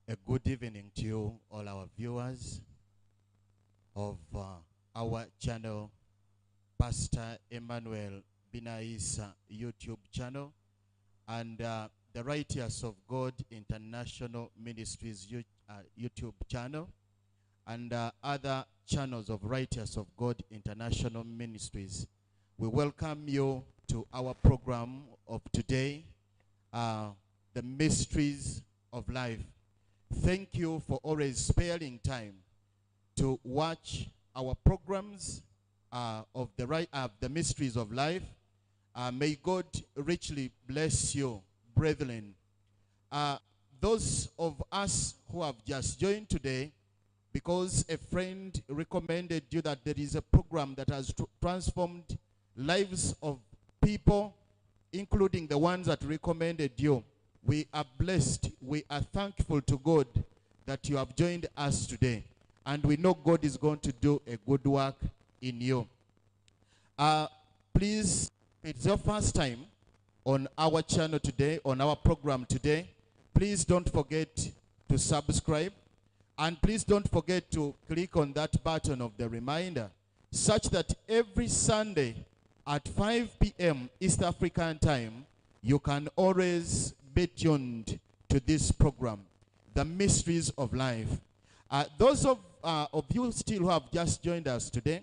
A good evening to you, all our viewers of our channel, Pastor Emmanuel Binaisa YouTube channel, and the Righteous of God International Ministries YouTube channel, and other channels of Righteous of God International Ministries. We welcome you to our program of today, the Ministries of Life. Thank you for always sparing time to watch our programs of the Ministries of Life. May God richly bless you, brethren. Those of us who have just joined today, because a friend recommended you that there is a program that has transformed lives of people, including the ones that recommended you. We are blessed. We are thankful to God that you have joined us today. And we know God is going to do a good work in you. Please, it's your first time on our channel today, on our program today. Please don't forget to subscribe. And please don't forget to click on that button of the reminder, such that every Sunday at 5 p.m. East African time, you can always be tuned to this program, the Mysteries of Life. Those of you still who have just joined us today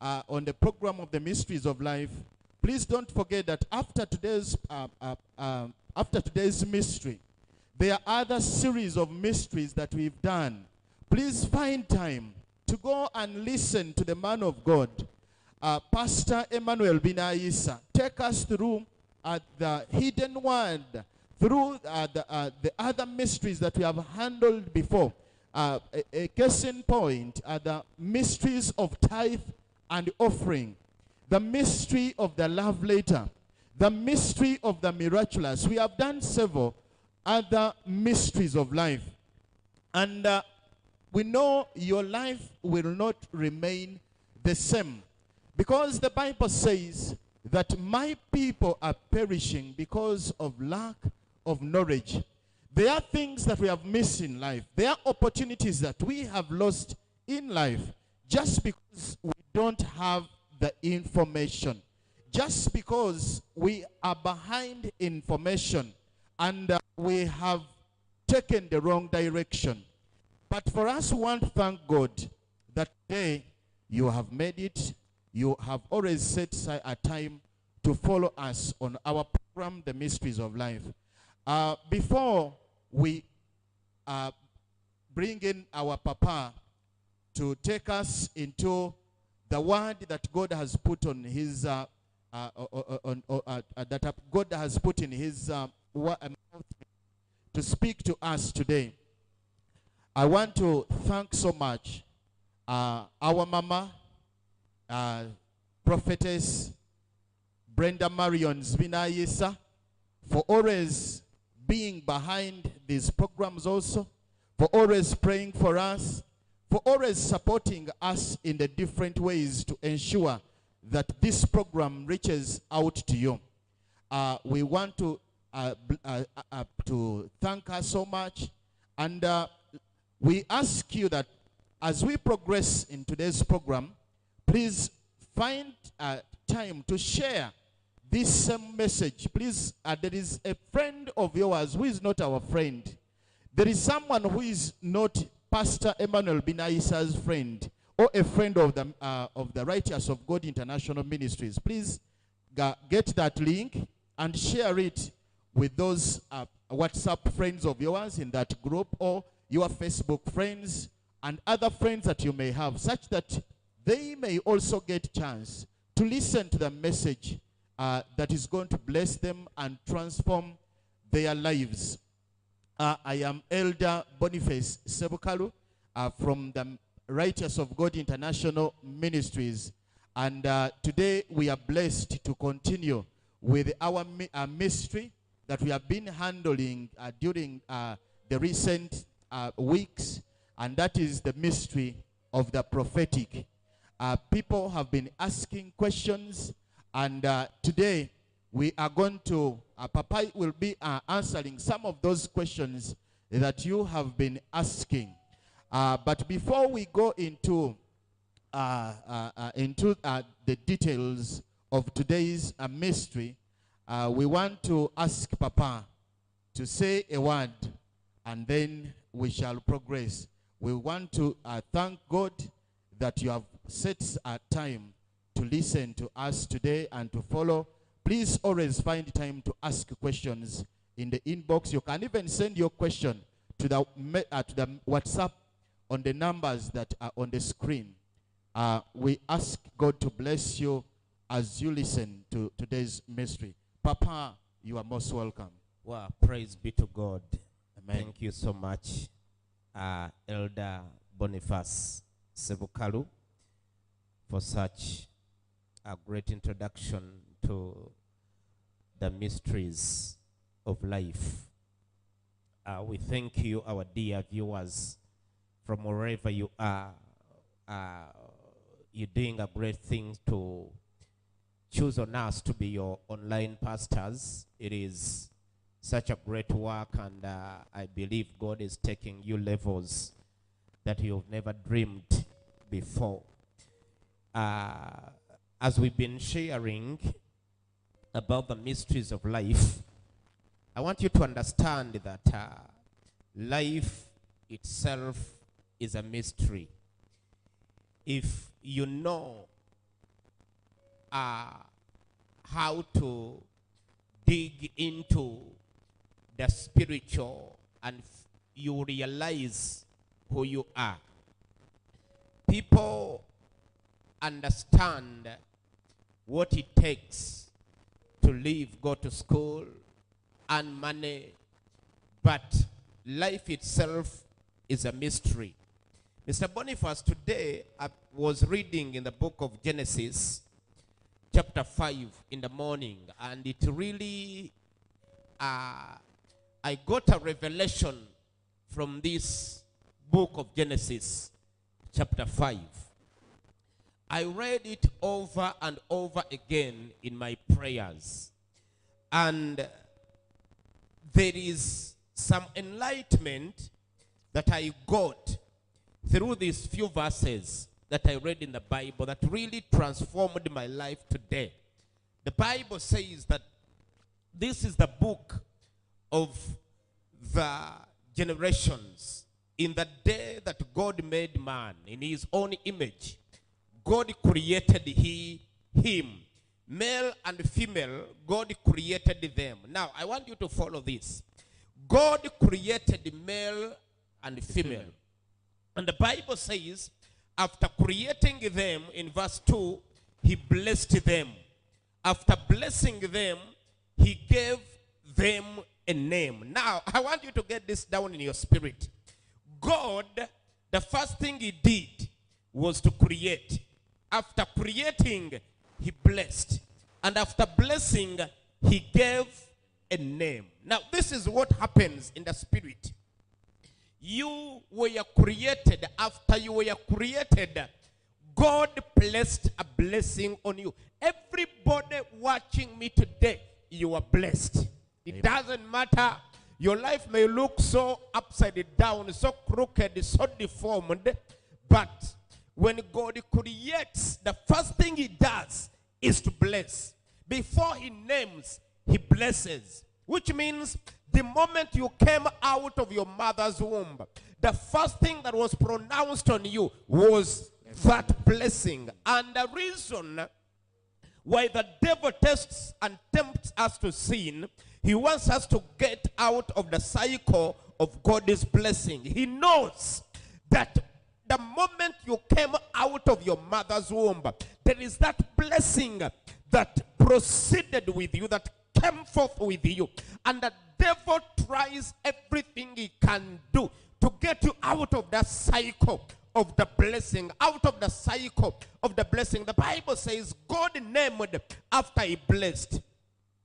on the program of the Mysteries of Life, please don't forget that after today's mystery, there are other series of mysteries that we've done. Please find time to go and listen to the man of God, Pastor Emmanuel Binaisa. Take us through the hidden word, through the other mysteries that we have handled before. A case in point are the mysteries of tithe and offering, the mystery of the love letter, the mystery of the miraculous. We have done several other mysteries of life. And we know your life will not remain the same, because the Bible says that my people are perishing because of lack of knowledge. There are things that we have missed in life. There are opportunities that we have lost in life just because we don't have the information. Just because we are behind information and we have taken the wrong direction. But for us, we want to thank God that today you have made it. You have always set aside a time to follow us on our program, The Mysteries of Life. Before we bring in our Papa to take us into the word that God has put on his that God has put in his mouth to speak to us today, I want to thank so much our Mama, Prophetess Brenda Marion Binaisa, for always being behind these programs also, for always praying for us, for always supporting us in the different ways to ensure that this program reaches out to you. We want to thank her so much, and we ask you that as we progress in today's program, please find time to share this same message. Please, there is a friend of yours who is not our friend. There is someone who is not Pastor Emmanuel Binaisa's friend, or a friend of the Righteous of God International Ministries. Please get that link and share it with those WhatsApp friends of yours in that group, or your Facebook friends and other friends that you may have, such that they may also get a chance to listen to the message that is going to bless them and transform their lives. I am Elder Boniface Ssebukalu from the Righteous of God International Ministries. And today we are blessed to continue with our mystery that we have been handling during the recent weeks, and that is the mystery of the prophetic. People have been asking questions, and today we are going to, Papa will be answering some of those questions that you have been asking. But before we go into the details of today's mystery, we want to ask Papa to say a word, and then we shall progress. We want to thank God that you have set a time to listen to us today and to follow. Please always find time to ask questions in the inbox. You can even send your question to the WhatsApp on the numbers that are on the screen. We ask God to bless you as you listen to today's mystery. Papa, you are most welcome. Well, praise be to God. Amen. Thank you so much, Elder Boniface Ssebukalu, for such a great introduction to the mysteries of life. We thank you, our dear viewers, from wherever you are. You're doing a great thing to choose on us to be your online pastors. It is such a great work, and I believe God is taking you levels that you've never dreamed before. As we've been sharing about the mysteries of life, I want you to understand that life itself is a mystery. If you know how to dig into the spiritual, and you realize who you are. People understand what it takes to live, go to school, earn money, but life itself is a mystery. Mr. Boniface, today I was reading in the book of Genesis, chapter 5 in the morning, and it really, I got a revelation from this book of Genesis, chapter 5. I read it over and over again in my prayers, and there is some enlightenment that I got through these few verses that I read in the Bible that really transformed my life today. The Bible says that this is the book of the generations. In the day that God made man in his own image, God created him. Male and female, God created them. Now, I want you to follow this. God created male and female. And the Bible says, after creating them, in verse 2, he blessed them. After blessing them, he gave them a name. Now, I want you to get this down in your spirit. God, the first thing he did was to create. After creating, he blessed. And after blessing, he gave a name. Now, this is what happens in the spirit. You were created. After you were created, God placed a blessing on you. Everybody watching me today, you are blessed. It doesn't matter. Your life may look so upside down, so crooked, so deformed, but when God creates, the first thing he does is to bless. Before he names, he blesses. Which means the moment you came out of your mother's womb, the first thing that was pronounced on you was that blessing. And the reason why the devil tests and tempts us to sin, he wants us to get out of the cycle of God's blessing. He knows that the moment you came out of your mother's womb, there is that blessing that proceeded with you, that came forth with you. And the devil tries everything he can do to get you out of that cycle of the blessing, out of the cycle of the blessing. The Bible says God named after he blessed.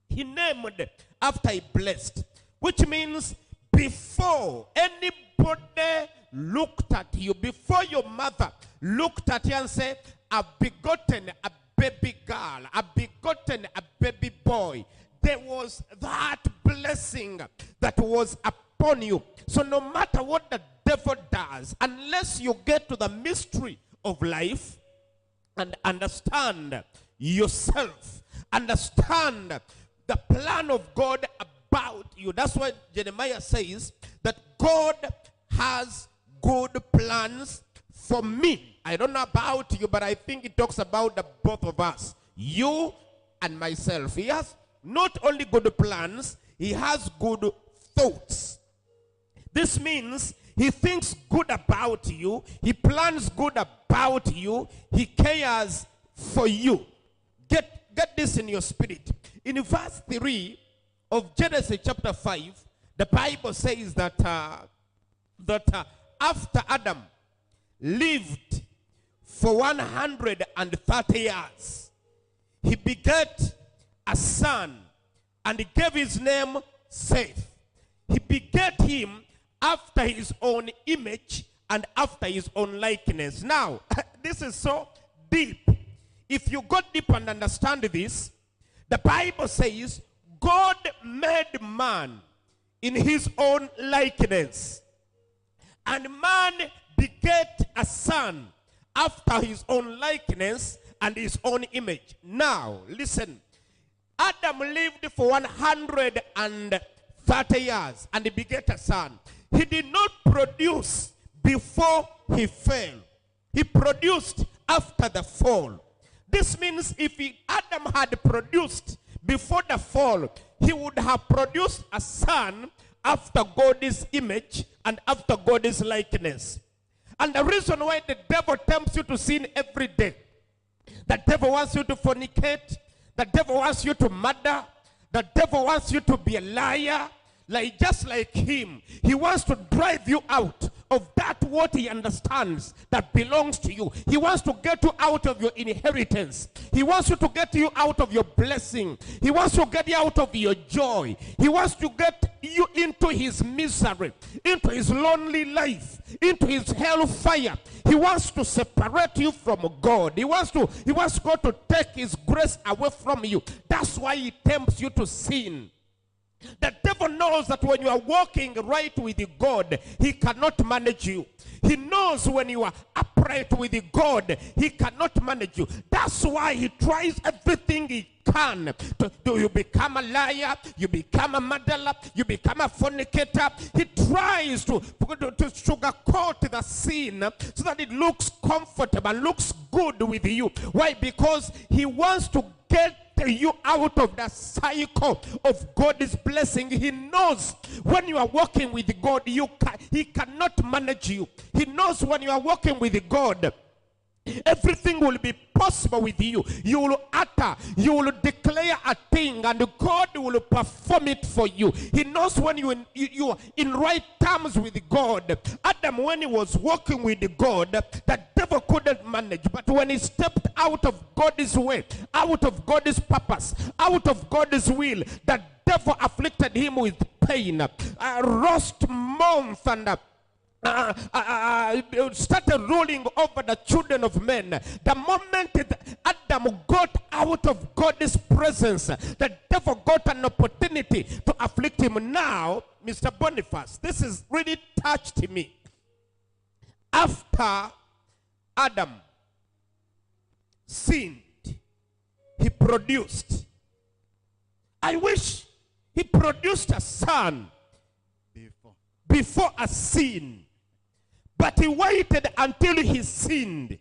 He named after he blessed, which means before anybody looked at you, before your mother looked at you and said, I've begotten a baby girl, I've begotten a baby boy, there was that blessing that was upon you. So no matter what the devil does, unless you get to the mystery of life and understand yourself, understand the plan of God about you. That's why Jeremiah says that God has good plans for me. I don't know about you, but I think it talks about the both of us, you and myself. He has not only good plans, he has good thoughts. This means he thinks good about you, he plans good about you, he cares for you. Get this in your spirit. In verse 3 of Genesis chapter 5, the Bible says that after Adam lived for 130 years, he begat a son, and he gave his name Seth. He begat him after his own image and after his own likeness. Now, this is so deep. If you go deep and understand this, the Bible says God made man in his own likeness, and man begat a son after his own likeness and his own image. Now, listen. Adam lived for 130 years and he begat a son. He did not produce before he fell. He produced after the fall. This means if Adam had produced before the fall, he would have produced a son after God's image and after God's likeness. And the reason why the devil tempts you to sin every day, the devil wants you to fornicate, the devil wants you to murder, the devil wants you to be a liar, just like him. He wants to drive you out of that what he understands that belongs to you. He wants to get you out of your inheritance. He wants you to get you out of your blessing. He wants to get you out of your joy. He wants to get you into his misery, into his lonely life, into his hellfire. He wants to separate you from God. He wants God to take his grace away from you. That's why he tempts you to sin. The devil knows that when you are walking right with God, he cannot manage you. He knows when you are upright with God, he cannot manage you. That's why he tries everything he can to you become a liar, you become a murderer, you become a fornicator. He tries to sugarcoat the sin so that it looks comfortable, looks good with you. Why? Because he wants to get you out of the cycle of God's blessing. He knows when you are walking with God, he cannot manage you. He knows when you are walking with God, everything will be possible with you. You will utter, you will declare a thing, and God will perform it for you. He knows when you are in right terms with God. Adam, when he was walking with God, the devil couldn't manage. But when he stepped out of God's way, out of God's purpose, out of God's will, the devil afflicted him with pain, roast month, and started ruling over the children of men. The moment Adam got out of God's presence, the devil got an opportunity to afflict him. Now, Mr. Boniface, this has really touched me. After Adam sinned, he produced. I wish he produced a son before a sin. But he waited until he sinned.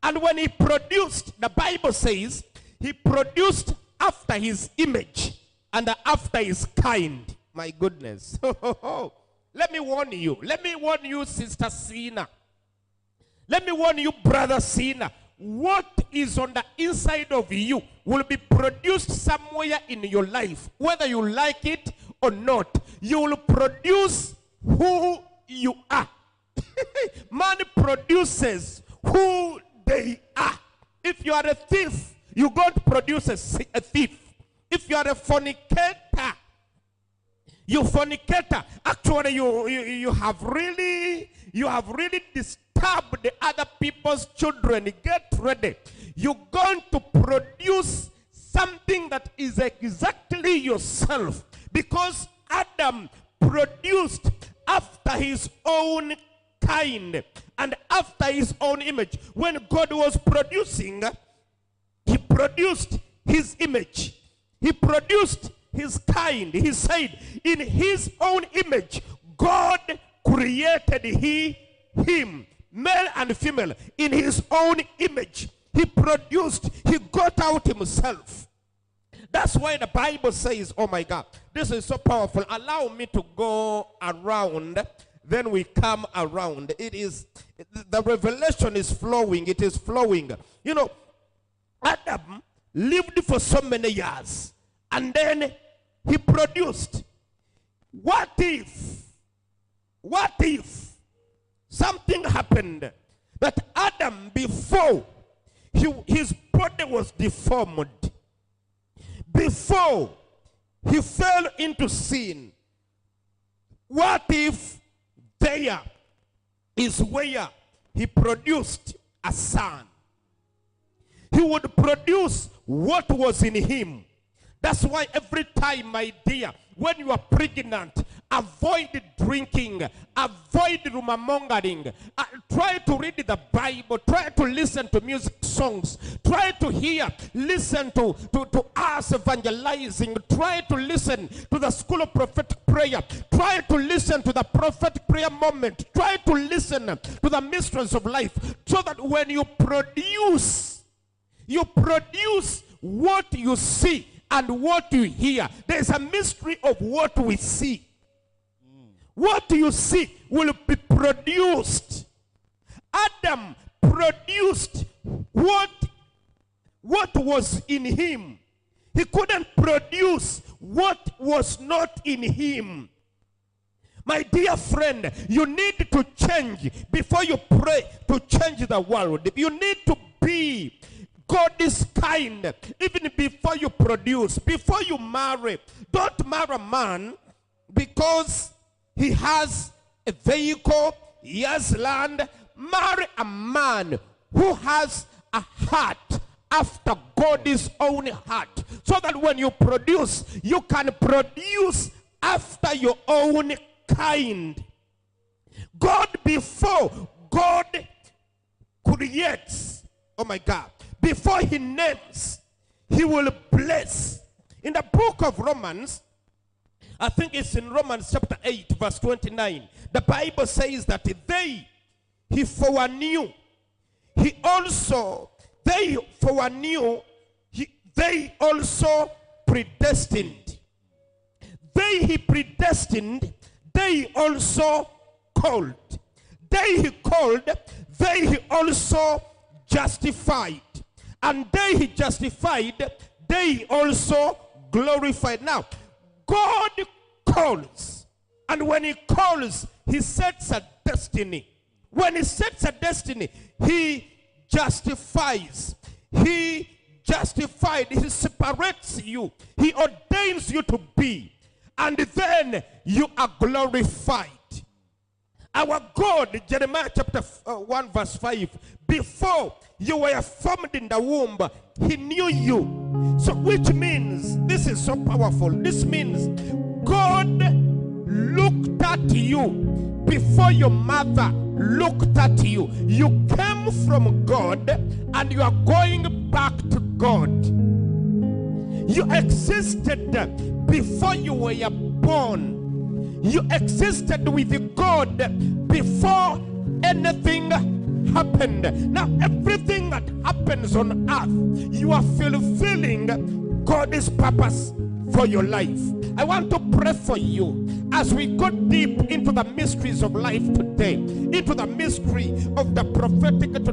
And when he produced, the Bible says, he produced after his image and after his kind. My goodness. Let me warn you. Let me warn you, Sister Sina. Let me warn you, Brother Sina. What is on the inside of you will be produced somewhere in your life. Whether you like it or not, you will produce who you are. Man produces who they are. If you are a thief, you go to produce a thief. If you are a fornicator, you fornicator. Actually, you have really disturbed the other people's children. Get ready. You're going to produce something that is exactly yourself, because Adam produced after his own kind and after his own image. When God was producing, he produced his image. He produced his kind. He said, in his own image, God created him, male and female, in his own image. He produced, he got out himself. That's why the Bible says, oh my God, this is so powerful. Allow me to go around, then we come around. It is, the revelation is flowing. It is flowing. You know, Adam lived for so many years, and then he produced. What if something happened that Adam, before his body was deformed, before he fell into sin, what if there is where he produced a son? He would produce what was in him. That's why every time, my dear, when you are pregnant, avoid drinking, avoid rumor mongering, try to read the Bible, try to listen to music songs, try to listen to us evangelizing, try to listen to the school of prophetic prayer, try to listen to the prophetic prayer moment, try to listen to the mysteries of life, so that when you produce what you see and what you hear. There's a mystery of what we see. What you see will be produced. Adam produced what was in him. He couldn't produce what was not in him. My dear friend, you need to change before you pray to change the world. You need to be God is kind even before you produce, before you marry. Don't marry a man because he has a vehicle, he has land. Marry a man who has a heart after God's own heart, so that when you produce, you can produce after your own kind. God, before God creates, oh my God, before he names, he will bless. In the book of Romans, I think it's in Romans chapter 8 verse 29, the Bible says that he foreknew, they also predestined. He predestined, they also called. He called, he also justified. And he justified, they also glorified. Now, God calls. And when he calls, he sets a destiny. When he sets a destiny, he justifies. He justified. He separates you. He ordains you to be. And then you are glorified. Our God, Jeremiah chapter 1 verse 5, before you were formed in the womb, he knew you. So which means, this is so powerful, this means God looked at you before your mother looked at you. You came from God and you are going back to God. You existed before you were born. You existed with God before anything happened. Now everything that happens on earth, you are fulfilling God's purpose for your life. I want to pray for you as we go deep into the mysteries of life today, into the mystery of the prophetic today.